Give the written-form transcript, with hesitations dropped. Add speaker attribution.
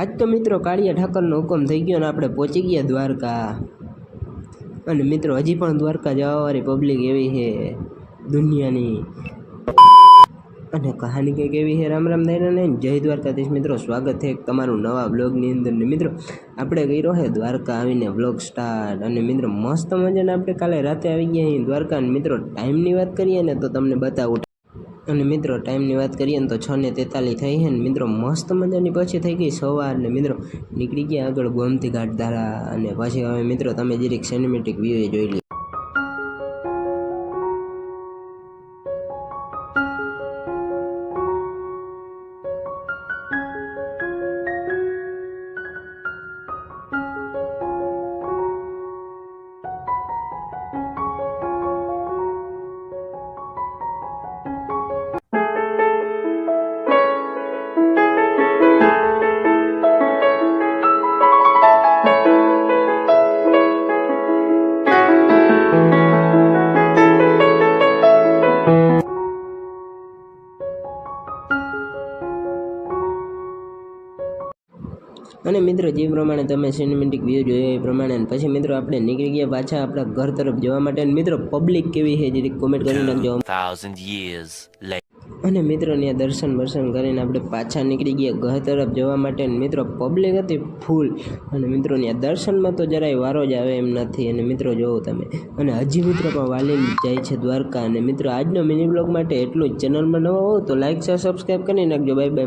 Speaker 1: આજ તો મિત્રો કાળિયા ઠાકરનો હુકમ થઈ ગયો ને આપણે પહોંચી ગયા દ્વારકા। અને મિત્રો હજી પણ દ્વારકા જવાવાળી પબ્લિક એવી છે દુનિયાની, અને કહાની કંઈક એવી છે। રામ રામ દાયરાને જય દ્વારકાધીશ મિત્રો, સ્વાગત છે તમારું નવા બ્લોગની અંદર ને મિત્રો આપણે કર્યો છે દ્વારકા આવીને બ્લોગ સ્ટાર્ટ। અને મિત્રો મસ્ત મજાને આપણે કાલે રાતે આવી ગયા અહીં દ્વારકા। અને મિત્રો ટાઈમની વાત કરીએ ને તો તમને બતાવું, અને મિત્રો ટાઈમની વાત કરીએ ને તો 6:43 થઈ છે ને મિત્રો મસ્ત મજાની પછી થઈ ગઈ સવાર ને મિત્રો નીકળી ગયા આગળ ગોમતી ઘાટ ધારા। અને પછી હવે મિત્રો તમે જરીક સિનેમેટિક વ્યૂ જોઈ લો। અને મિત્રો જે પ્રમાણે તમે સિનેમેટિક વ્યૂ જોયો એ પ્રમાણે પછી મિત્રો આપણે નીકળી ગયા પાછા આપણા ઘર તરફ જવા માટે। અને મિત્રો પબ્લિક કેવી છે જરીક કોમેન્ટ કરી નાખજો।
Speaker 2: 1000 years later.
Speaker 1: અને મિત્રો ત્યાં દર્શન કરીને આપણે પાછા નીકળી ગયા ઘર તરફ જવા માટે। અને મિત્રો પબ્લિક હતી ફૂલ, અને મિત્રો ત્યાં દર્શનમાં તો જરાય વારો જ આવે એમ નથી। અને મિત્રો જોવો તમે, અને હજી મિત્રો પણ વાલી જાય છે દ્વારકા। અને મિત્રો આજનો મિની બ્લોગ માટે એટલું જ। ચેનલમાં નવા હો તો લાઈક શેર સબસ્ક્રાઈબ કરી નાખજો। Bye bye.